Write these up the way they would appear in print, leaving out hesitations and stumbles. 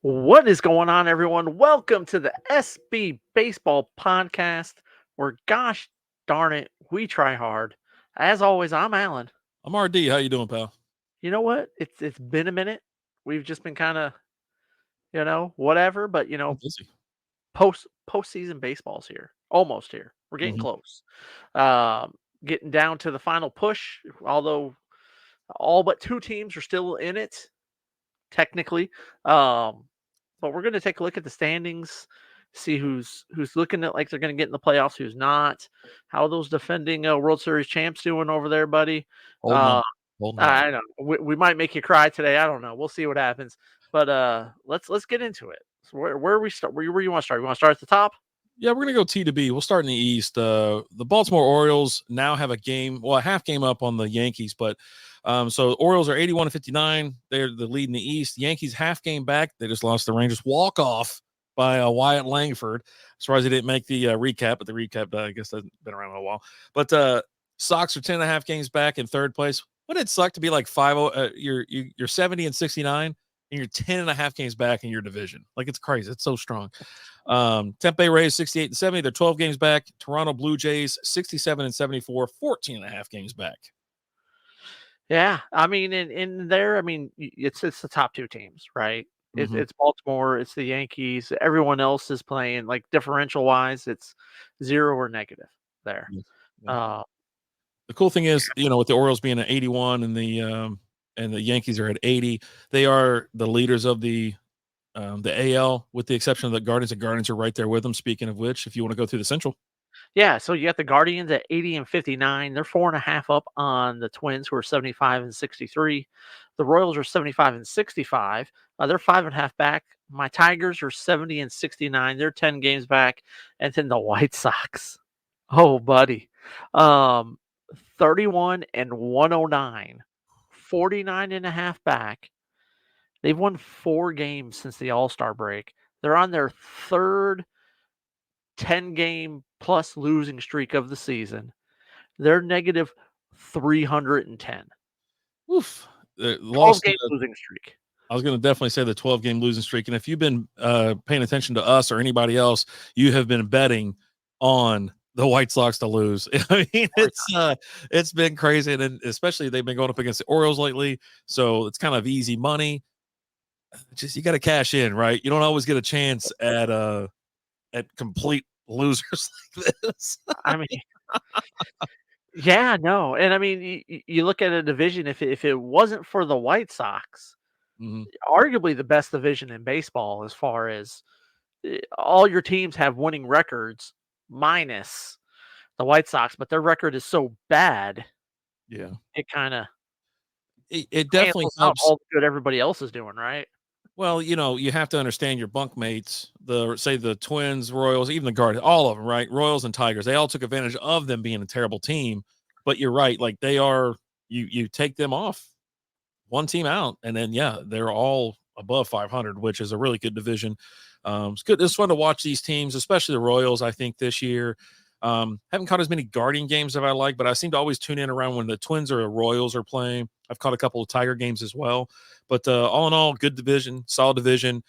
What is going on, everyone? Welcome to the SB Baseball Podcast, where, gosh darn it, we try hard. As always, I'm Alan. I'm RD. How you doing, pal? You know what? It's been a minute. We've just been kind of, whatever. But I'm busy. postseason baseball's here, almost here. We're getting Mhm. close. Um, Getting down to the final push. Although all but two teams are still in it, technically. Um, But we're going to take a look at the standings, see who's looking at like they're going to get in the playoffs, who's not. How those defending World Series champs doing over there, buddy? Holding on, Uh, holding on. I don't. We might make you cry today. I don't know. We'll see what happens. But let's get into it. So where we start? Where you want to start? You want to start at the top? Yeah, we're gonna go T to B. We'll start in the East. The Baltimore Orioles now have a game, well, a half game up on the Yankees, but so Orioles are 81-59. They're the lead in the East. Yankees half game back. They just lost the Rangers walk off by Wyatt Langford. Surprised they didn't make the recap, but the recap I guess hasn't been around in a while. But Sox are 10.5 games back in third place. Wouldn't it suck to be like 5-0? You're 70-69 and you're 10.5 games back in your division. Like, it's crazy. It's so strong. Tempe Rays 68-70. They're 12 games back. Toronto Blue Jays 67-74, 14.5 games back. Yeah, I mean, in there, I mean, it's the top two teams, right? It's Mm-hmm. it's Baltimore, it's the Yankees. Everyone else is playing like differential wise, it's zero or negative there. Yeah. Yeah. Uh, The cool thing is, with the Orioles being at 81 and the Yankees are at 80, they are the leaders of the AL, with the exception of the Guardians. The Guardians are right there with them. Speaking of which, if you want to go through the Central. Yeah, so you got the Guardians at 80 and 59. They're 4.5 up on the Twins, who are 75 and 63. The Royals are 75 and 65. They're 5.5 back. My Tigers are 70 and 69. They're 10 games back. And then the White Sox. Oh, buddy. Um, 31 and 109. 49.5 back. They've won 4 games since the All-Star break. They're on their third 10-game plus losing streak of the season. They're negative 310. Oof. 12 Lost. game losing streak. I was going to definitely say the 12-game losing streak. And if you've been paying attention to us or anybody else, you have been betting on the White Sox to lose. I mean, it's been crazy, and especially they've been going up against the Orioles lately, so it's kind of easy money. Just, you got to cash in, right? You don't always get a chance at complete losers like this. I mean, yeah, no. And I mean, you look at a division, if it wasn't for the White Sox, Mhm. arguably the best division in baseball as far as all your teams have winning records minus the White Sox, but their record is so bad, Yeah, it kind of it definitely cancels out helps. all the good everybody else is doing, right? Well, you have to understand your bunkmates, the Twins, Royals, even the Guardians, all of them, right? Royals and Tigers, they all took advantage of them being a terrible team. But you're right, like they are. You take them off, one team out, and then yeah, they're all above 500, which is a really good division. It's good. It's fun to watch these teams, especially the Royals. I think this year, haven't caught as many Guardian games as I like, but I seem to always tune in around when the Twins or the Royals are playing. I've caught a couple of Tiger games as well. But all in all, good division, solid division.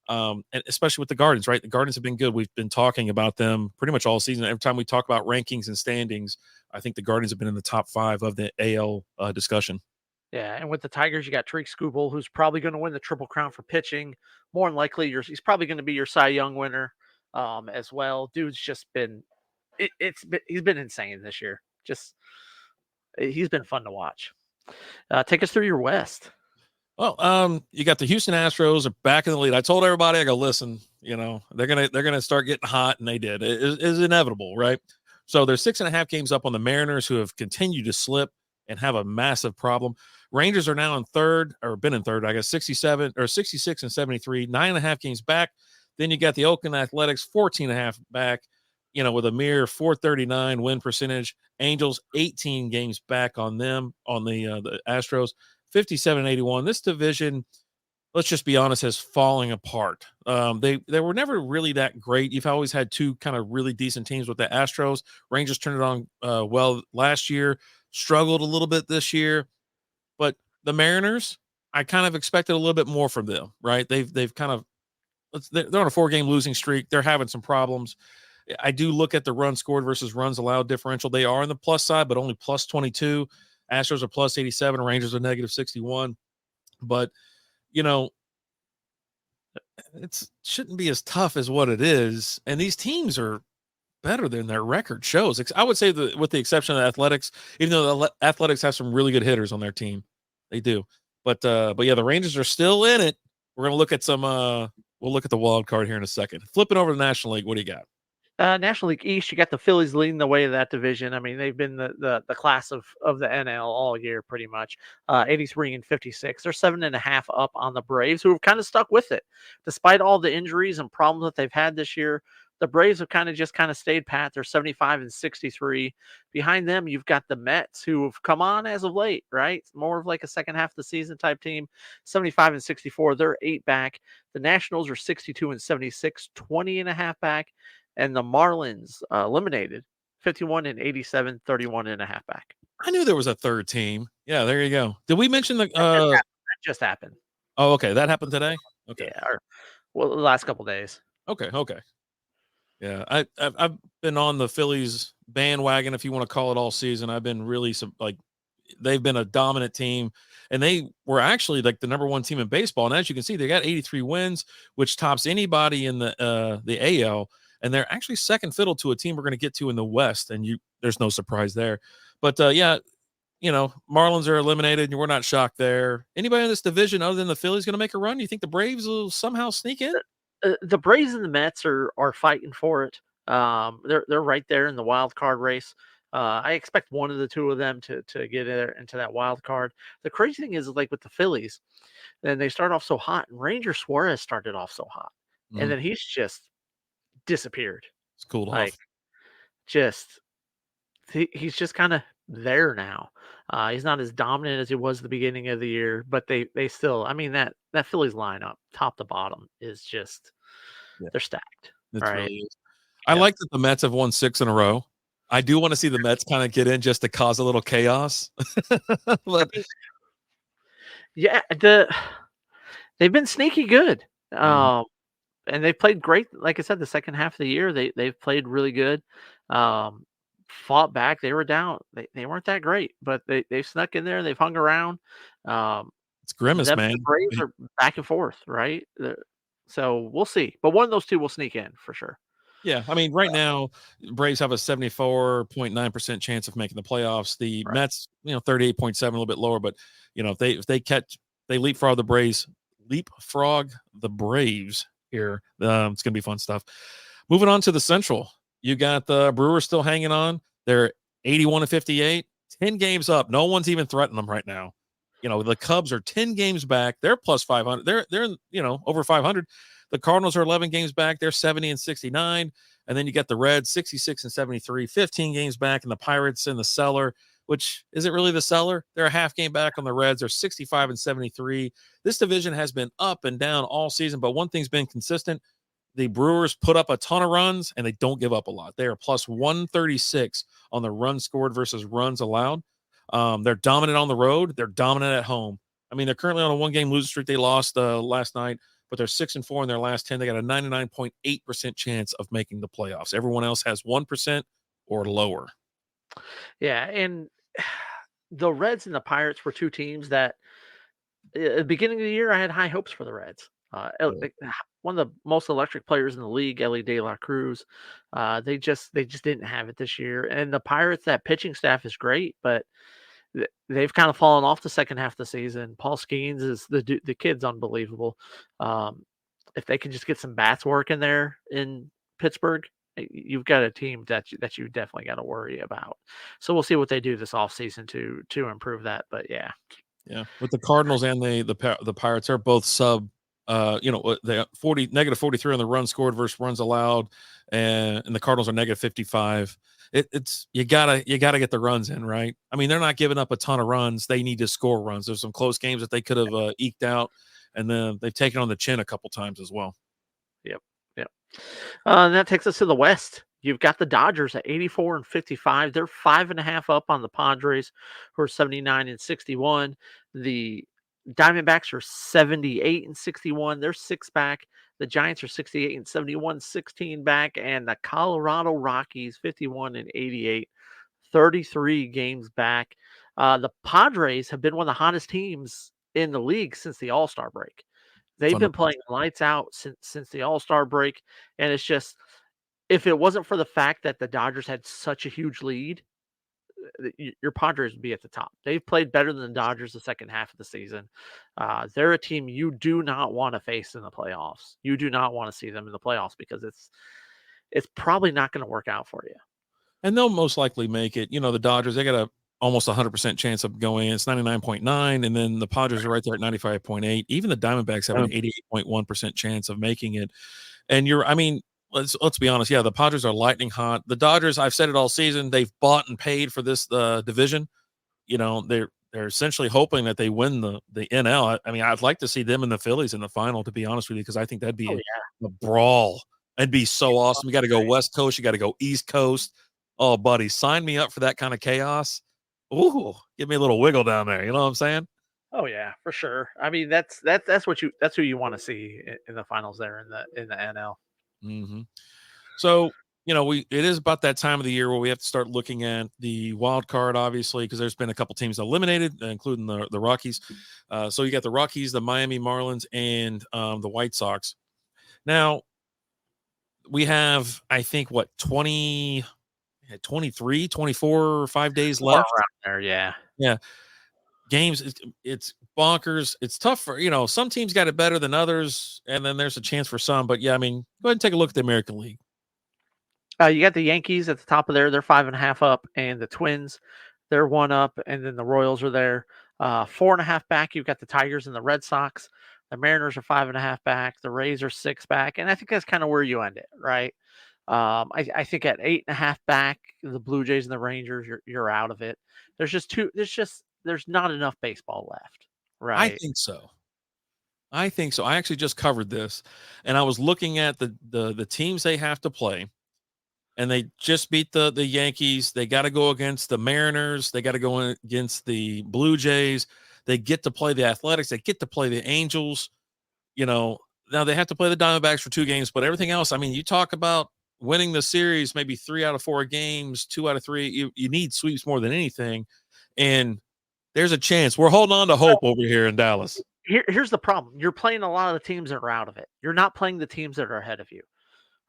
And especially with the Guardians, right? The Guardians have been good. We've been talking about them pretty much all season. Every time we talk about rankings and standings, I think the Guardians have been in the top 5 of the AL discussion. Yeah, and with the Tigers, you got Tariq Skubal, who's probably going to win the Triple Crown for pitching. More than likely, he's probably going to be your Cy Young winner, as well. Dude's just been, he's been insane this year. Just he's been fun to watch. Take us through your West. Well, you got the Houston Astros are back in the lead. I told everybody, I go, listen, they're gonna start getting hot, and they did. It is inevitable, right? So they're 6.5 games up on the Mariners, who have continued to slip and have a massive problem. Rangers are now in third, or been in third, I guess, 67 or 66 and 73, 9.5 games back. Then you got the Oakland Athletics, 14.5 back, with a mere 439 win percentage. Angels, 18 games back on them, on the Astros. 57-81. This division, let's just be honest, is falling apart. They were never really that great. You've always had two kind of really decent teams with the Astros. Rangers turned it on well last year, struggled a little bit this year, but the Mariners, I kind of expected a little bit more from them, right? They've kind of they're on a 4-game losing streak. They're having some problems. I do look at the runs scored versus runs allowed differential. They are on the plus side, but only plus 22. Astros are plus 87. Rangers are negative 61. But, it shouldn't be as tough as what it is. And these teams are better than their record shows. I would say that with the exception of the Athletics, even though the Athletics have some really good hitters on their team, they do. But yeah, the Rangers are still in it. We're gonna look at we'll look at the wild card here in a second. Flipping over to the National League, what do you got? National League East, you got the Phillies leading the way of that division. I mean, they've been the class of the NL all year, pretty much. 83 and 56. They're 7.5 up on the Braves, who have kind of stuck with it. Despite all the injuries and problems that they've had this year, the Braves have kind of stayed pat. They're 75 and 63. Behind them, you've got the Mets, who have come on as of late, right? More of like a second half of the season type team. 75 and 64. They're 8 back. The Nationals are 62 and 76, 20.5 back. And the Marlins eliminated 51 and 87, 31.5 back. I knew there was a third team. Yeah, there you go. Did we mention the that just happened? Oh, okay. That happened today? Okay. Yeah, the last couple days. Okay. Yeah, I've been on the Phillies bandwagon, if you want to call it, all season. I've been really they've been a dominant team, and they were actually like the number 1 team in baseball. And as you can see, they got 83 wins, which tops anybody in the AL. And they're actually second fiddle to a team we're going to get to in the West, and there's no surprise there. But yeah, Marlins are eliminated, and we're not shocked there. Anybody in this division other than the Phillies going to make a run? You think the Braves will somehow sneak in? The Braves and the Mets are fighting for it. They're right there in the wild card race. I expect one of the two of them to get into that wild card. The crazy thing is, like with the Phillies, then they start off so hot, and Ranger Suarez started off so hot, and then he's just disappeared. It's cooled like, off. He's just kind of there now. He's not as dominant as he was at the beginning of the year, but they still. I mean that Phillies lineup, top to bottom, is just they're stacked. It right? really is. I like that the Mets have won 6 in a row. I do want to see the Mets kind of get in just to cause a little chaos. But yeah, they've been sneaky good. And they played great. Like I said, the second half of the year, they've played really good. Fought back. They were down. They weren't that great, but they snuck in there. They've hung around. It's grimace, man. The Braves are back and forth, right? So we'll see. But one of those two will sneak in for sure. Yeah, I mean, right now, Braves have a 74.9% chance of making the playoffs. The Mets, 38.7, a little bit lower, but if they leapfrog the Braves here. It's gonna be fun stuff. Moving on to the Central, you got the Brewers still hanging on. They're 81 and 58, 10 games up. No one's even threatening them right now. The Cubs are 10 games back. They're plus 500. They're over 500. The Cardinals are 11 games back. They're 70 and 69. And then you got the Reds 66 and 73, 15 games back, and the Pirates in the cellar, which isn't really the cellar. They're a half game back on the Reds. They're 65 and 73. This division has been up and down all season, but one thing's been consistent. The Brewers put up a ton of runs, and they don't give up a lot. They are plus 136 on the runs scored versus runs allowed. They're dominant on the road. They're dominant at home. I mean, they're currently on a 1-game losing streak. They lost last night, but they're 6-4 in their last 10. They got a 99.8% chance of making the playoffs. Everyone else has 1% or lower. Yeah, and the Reds and the Pirates were two teams that at the beginning of the year I had high hopes for the Reds. One of the most electric players in the league, Ellie De La Cruz. They just didn't have it this year. And the Pirates, that pitching staff is great, but they've kind of fallen off the second half of the season. Paul Skeens is the kid's unbelievable. If they can just get some bats working there in Pittsburgh, you've got a team that you definitely got to worry about. So we'll see what they do this offseason to improve that. But yeah, with the Cardinals and the Pirates are both sub. They negative 43 on the runs scored versus runs allowed, and the Cardinals are negative 55. It's you gotta get the runs in, right? I mean, they're not giving up a ton of runs. They need to score runs. There's some close games that they could have eked out, and then they've taken on the chin a couple times as well. Yep. And that takes us to the West. You've got the Dodgers at 84 and 55. They're 5.5 up on the Padres, who are 79 and 61. The Diamondbacks are 78 and 61. They're 6 back. The Giants are 68 and 71, 16 back, and the Colorado Rockies 51 and 88, 33 games back. The Padres have been one of the hottest teams in the league since the All-Star break. They've been playing lights out since the All-Star break, and it's just if it wasn't for the fact that the Dodgers had such a huge lead, your Padres would be at the top. They've played better than the Dodgers the second half of the season. They're a team you do not want to face in the playoffs. You do not want to see them in the playoffs because it's probably not going to work out for you. And they'll most likely make it. You know, the Dodgers, they got a almost 100% chance of going in. It's 99.9, and then the Padres are right there at 95.8. Even the Diamondbacks have an 88.1% chance of making it. And let's be honest. Yeah, the Padres are lightning hot. The Dodgers, I've said it all season, they've bought and paid for this division. You know, they're essentially hoping that they win the NL. I mean, I'd like to see them and the Phillies in the final, to be honest with you, because I think that'd be a brawl. It'd be so awesome. You got to go West Coast. You got to go East Coast. Oh, buddy, sign me up for that kind of chaos. Ooh, give me a little wiggle down there. You know what I'm saying? Oh yeah, for sure. I mean, that's who you want to see in the finals there in the NL. Mm-hmm. So, you know, it is about that time of the year where we have to start looking at the wild card, obviously, because there's been a couple teams eliminated, including the Rockies. So you got the Rockies, the Miami Marlins, and the White Sox. Now, we have, I think, 23, 24, 5 days left. Around there, yeah. Yeah. Games, it's bonkers. It's tough for, some teams got it better than others, and then there's a chance for some. But, yeah, I mean, go ahead and take a look at the American League. You got the Yankees at the top of there. They're 5.5 up, and the Twins, they're 1 up, and then the Royals are there. 4.5 back, you've got the Tigers and the Red Sox. The Mariners are 5.5 back. The Rays are 6 back, and I think that's kind of where you end it, right? I think at 8.5 back, the Blue Jays and the Rangers, you're out of it. There's not enough baseball left, right? I think so. I actually just covered this, and I was looking at the teams they have to play, and they just beat the Yankees. They got to go against the Mariners. They got to go against the Blue Jays. They get to play the Athletics. They get to play the Angels. Now they have to play the Diamondbacks for 2 games, but everything else, I mean, you talk about winning the series, maybe 3 out of 4 games, 2 out of 3. You need sweeps more than anything, and there's a chance. We're holding on to hope over here in Dallas. Here's the problem. You're playing a lot of the teams that are out of it. You're not playing the teams that are ahead of you,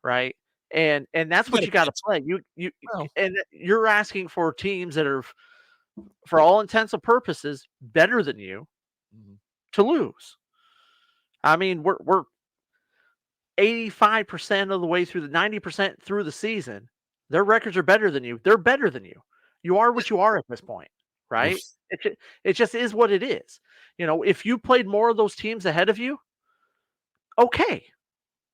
right? And that's what you got to play. And you're asking for teams that are, for all intents and purposes, better than you to lose. I mean, we're 85% of the way through 90% through the season. Their records are better than you. They're better than you. You are what you are at this point, right? It just is what it is. If you played more of those teams ahead of you, okay.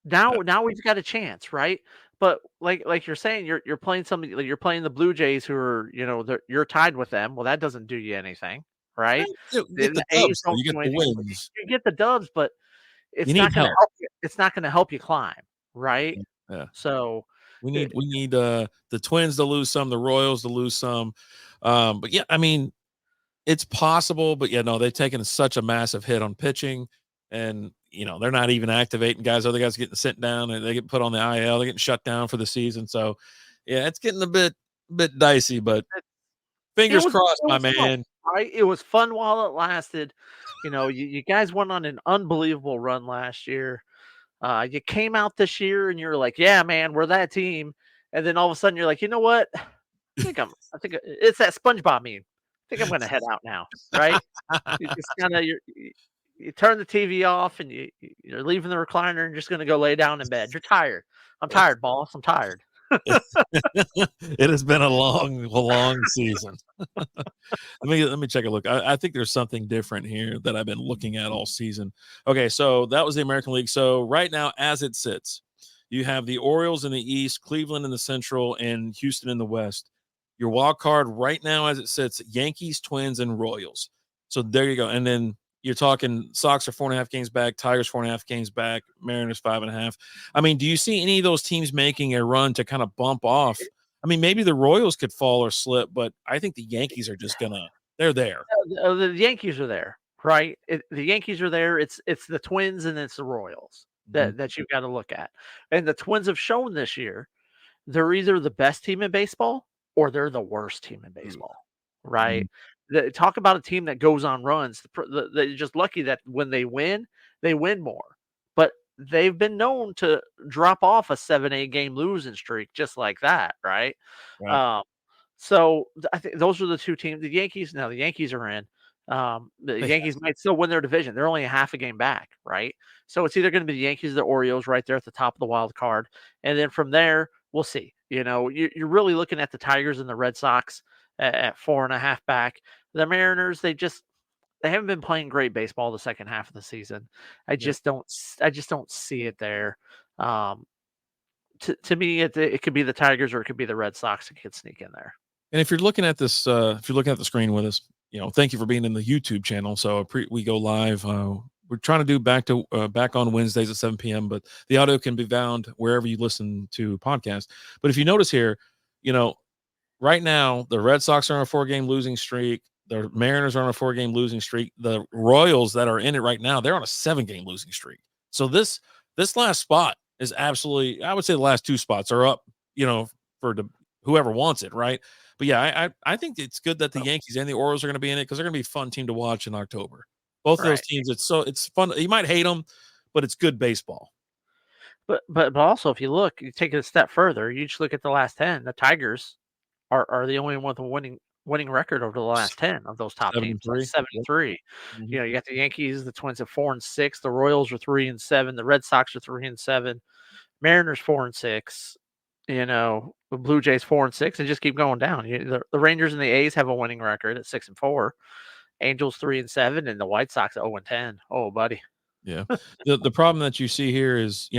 Now we've got a chance, right? But like you're saying, you're playing somebody, like you're playing the Blue Jays, who are you're tied with them. Well, that doesn't do you anything, right? You get the dubs, you get the wins. You get the dubs, but it's not going to help you. It's not going to help you climb, right? Yeah. So we need the Twins to lose some, the Royals to lose some. But yeah, I mean, it's possible, but yeah, no, they've taken such a massive hit on pitching, and they're not even activating guys. Other guys getting sent down, and they get put on the IL. They're getting shut down for the season. So yeah, it's getting a bit dicey, but fingers crossed, my man. Fun, right? It was fun while it lasted. You guys went on an unbelievable run last year. You came out this year and you're like, yeah, man, we're that team. And then all of a sudden you're like, you know what? I think it's that SpongeBob meme. I think I'm going to head out now, right? You just you turn the TV off and you're leaving the recliner and just going to go lay down in bed. You're tired. I'm tired, boss. I'm tired. It has been a long season. Let me check a look. I think there's something different here that I've been looking at all season. Okay, so that was the American League. So right now, as it sits, you have the Orioles in the East, Cleveland in the Central, and Houston in the West. Your wild card right now, as it sits, Yankees, Twins, and Royals. So there you go. And then you're talking Sox are 4.5 games back, Tigers 4.5 games back, Mariners 5.5. I mean, do you see any of those teams making a run to kind of bump off? I mean, maybe the Royals could fall or slip, but I think the Yankees are just they're there. The Yankees are there, right? The Yankees are there. It's the Twins and it's the Royals. that you've got to look at. And the Twins have shown this year they're either the best team in baseball or they're the worst team in baseball, right? Talk about a team that goes on runs. They're just lucky that when they win more. But they've been known to drop off a 7-8 game losing streak just like that, right? Right. Um, so I think those are the two teams. The Yankees, now the Yankees are in. The They Yankees might still win their division. They're only a half a game back, right? So it's either going to be the Yankees or the Orioles right there at the top of the wild card. And then from there, we'll see. You're really looking at the Tigers and the Red Sox at 4.5 back. The Mariners, they haven't been playing great baseball the second half of the season. I yeah. just don't see it there. To me, it could be the Tigers or it could be the Red Sox that could sneak in there. And if you're looking at this, if you're looking at the screen with us, thank you for being in the YouTube channel. So we go live. We're trying to do back on Wednesdays at 7 p.m., but the audio can be found wherever you listen to podcasts. But if you notice here, right now the Red Sox are on a 4-game losing streak. The Mariners are on a 4-game losing streak. The Royals that are in it right now, they're on a 7-game losing streak. So this last spot is absolutely, I would say the last 2 spots are up, for whoever wants it, right? But yeah, I think it's good that the Yankees and the Orioles are going to be in it because they're going to be a fun team to watch in October. Both of those teams, it's fun. You might hate them, but it's good baseball. But also, if you take it a step further, you just look at the last 10. The Tigers are the only one with a winning record over the last 10 of those top teams. 7-3. You got the Yankees, the Twins at 4-6. The Royals are 3-7. The Red Sox are 3-7. Mariners 4-6. The Blue Jays 4-6, and just keep going down. The Rangers and the A's have a winning record at 6-4. Angels 3-7, and the White Sox at 0-10. Oh, buddy. Yeah. The problem that you see here is,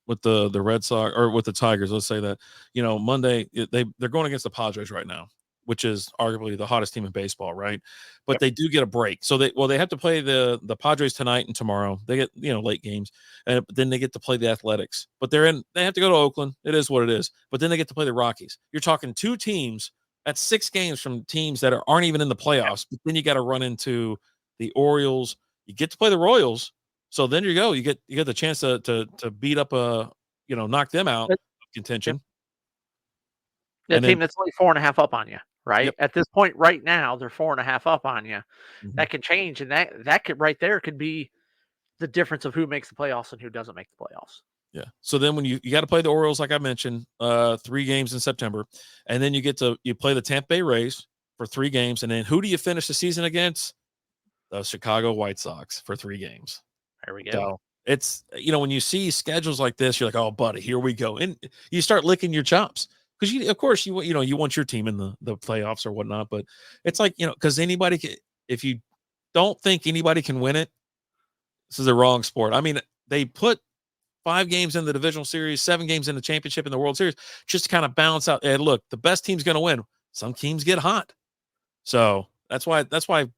with the Red Sox or with the Tigers, let's say that, Monday they're going against the Padres right now, which is arguably the hottest team in baseball, right? But they do get a break. So they have to play the Padres tonight and tomorrow. They get, late games. But then they get to play the Athletics. But they have to go to Oakland. It is what it is. But then they get to play the Rockies. You're talking 2 teams at 6 games from teams that aren't even in the playoffs. But then you got to run into the Orioles. You get to play the Royals. So then you go. You get the chance to beat up knock them out of contention. The team that's only 4.5 up on you, right? Yep. At this point, right now, they're 4.5 up on you. That can change, and that could right there could be the difference of who makes the playoffs and who doesn't make the playoffs. Yeah. So then when you got to play the Orioles, like I mentioned, 3 games in September, and then you play the Tampa Bay Rays for 3 games, and then who do you finish the season against? The Chicago White Sox for 3 games. There we go. So it's, when you see schedules like this, you're like, oh, buddy, here we go. And you start licking your chops because of course you want your team in the playoffs or whatnot, but it's like, because if you don't think anybody can win it, this is the wrong sport. I mean, they put 5 games in the divisional series, 7 games in the championship in the World Series, just to kind of balance out. And look, the best team's going to win. Some teams get hot. So that's why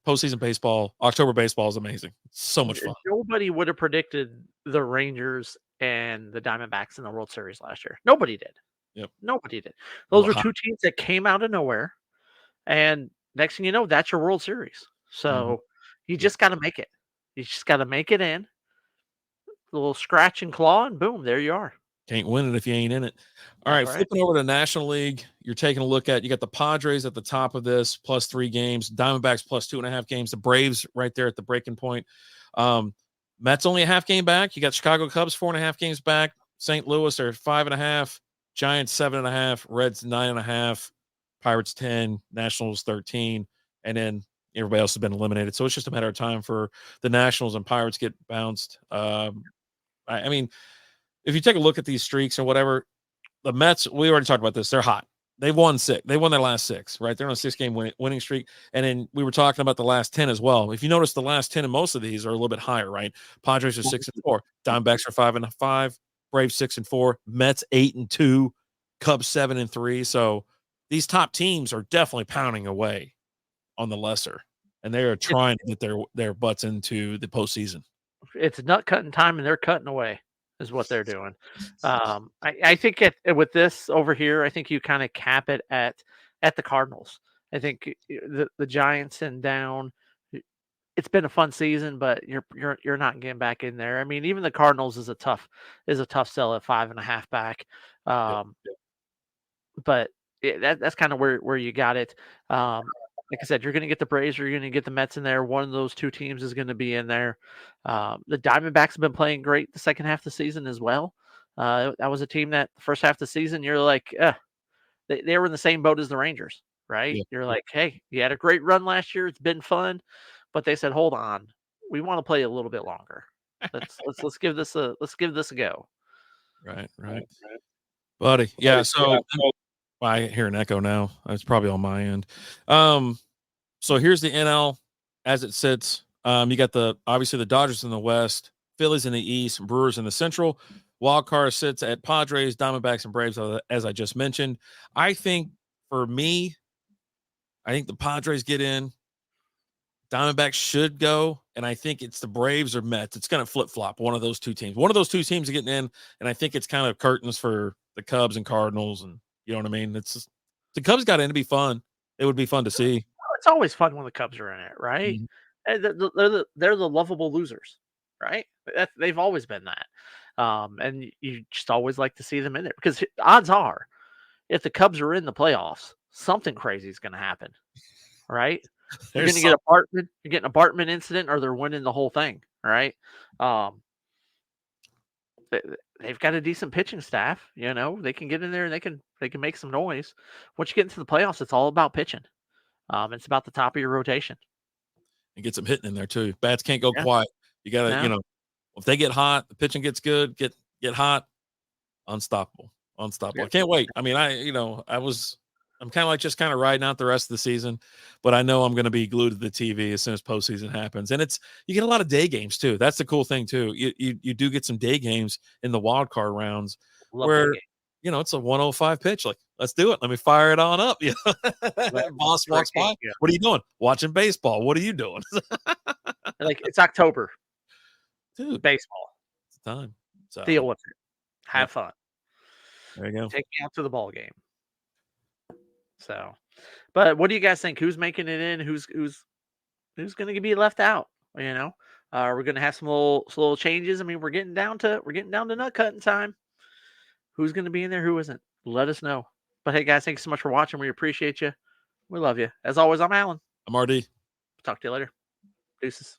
postseason baseball, October baseball is amazing. It's so much fun. Nobody would have predicted the Rangers and the Diamondbacks in the World Series last year. Nobody did. Yep. Nobody did. Those are 2 teams that came out of nowhere. And next thing you know, that's your World Series. So you just got to make it. You just got to make it in. A little scratch and claw, and boom, there you are. Can't win it if you ain't in it. All right, flipping over to National League, you're taking a look at, you got the Padres at the top of this, plus 3 games, Diamondbacks plus 2.5 games, the Braves right there at the breaking point. Mets only a half game back. You got Chicago Cubs 4.5 games back. St. Louis are 5.5, Giants 7.5, Reds 9.5, Pirates 10, Nationals 13, and then everybody else has been eliminated. So it's just a matter of time for the Nationals and Pirates get bounced. I mean, if you take a look at these streaks or whatever, the Mets, we already talked about this. They're hot. They won 6. They won their last 6, right? They're on a 6-game winning streak. And then we were talking about the last 10 as well. If you notice, the last 10 in most of these are a little bit higher, right? Padres are 6-4. Diamondbacks are 5-5. Braves 6-4. Mets 8-2. Cubs 7-3. So these top teams are definitely pounding away on the lesser, and they are trying to get their butts into the postseason. It's nut cutting time, and they're cutting away. Is what they're doing. I think with this over here, I think you kind of cap it at the Cardinals. I think the Giants and down, it's been a fun season, but you're not getting back in there. I mean, even the Cardinals is a tough sell at 5.5 back. Yep. Um, but that's kind of where you got it. Like I said, you're going to get the Braves, you're going to get the Mets in there. One of those two teams is going to be in there. The Diamondbacks have been playing great the second half of the season as well. That was a team that the first half of the season, you're like, they were in the same boat as the Rangers, right? Yeah. You're like, hey, you had a great run last year. It's been fun, but they said, hold on, we want to play a little bit longer. Let's give this a go. Right. Buddy. Yeah. So I hear an echo now. It's probably on my end. So here's the NL as it sits. You got obviously the Dodgers in the West, Phillies in the East, Brewers in the Central. Wild card sits at Padres, Diamondbacks, and Braves, as I just mentioned. I think for me, I think the Padres get in. Diamondbacks should go, and I think it's the Braves or Mets. It's going to flip flop. One of those two teams. One of those two teams are getting in, and I think it's kind of curtains for the Cubs and Cardinals, and you know what I mean. It's just, the Cubs got in to be fun. It would be fun to see. It's always fun when the Cubs are in it, right? Mm-hmm. And they're the lovable losers, right? They've always been that. And you just always like to see them in there because odds are, if the Cubs are in the playoffs, something crazy is going to happen, right? You're going to get you're getting a Bartman incident, or they're winning the whole thing, right? They've got a decent pitching staff. You know, they can get in there and they can make some noise. Once you get into the playoffs, it's all about pitching. It's about the top of your rotation. And get some hitting in there too. Bats can't go Yeah. quiet. You got to, No. if they get hot, the pitching gets good. Get hot, unstoppable. Yeah. I can't wait. I mean, I'm kind of like just kind of riding out the rest of the season, but I know I'm going to be glued to the TV as soon as postseason happens. And you get a lot of day games too. That's the cool thing too. You do get some day games in the wild card rounds where it's a 105 pitch. Like, let's do it. Let me fire it on up. Boss walks by. Yeah. What are you doing? Watching baseball. What are you doing? Like, it's October, dude. Baseball. It's time. So deal with it. Have fun. There you go. Take me out to the ball game. So, but what do you guys think? Who's making it in? Who's going to be left out? We're going to have some little changes. I mean, we're getting down to nut cutting time. Who's going to be in there? Who isn't? Let us know. But hey, guys, thanks so much for watching. We appreciate you. We love you. As always, I'm Alan. I'm RD. Talk to you later. Deuces.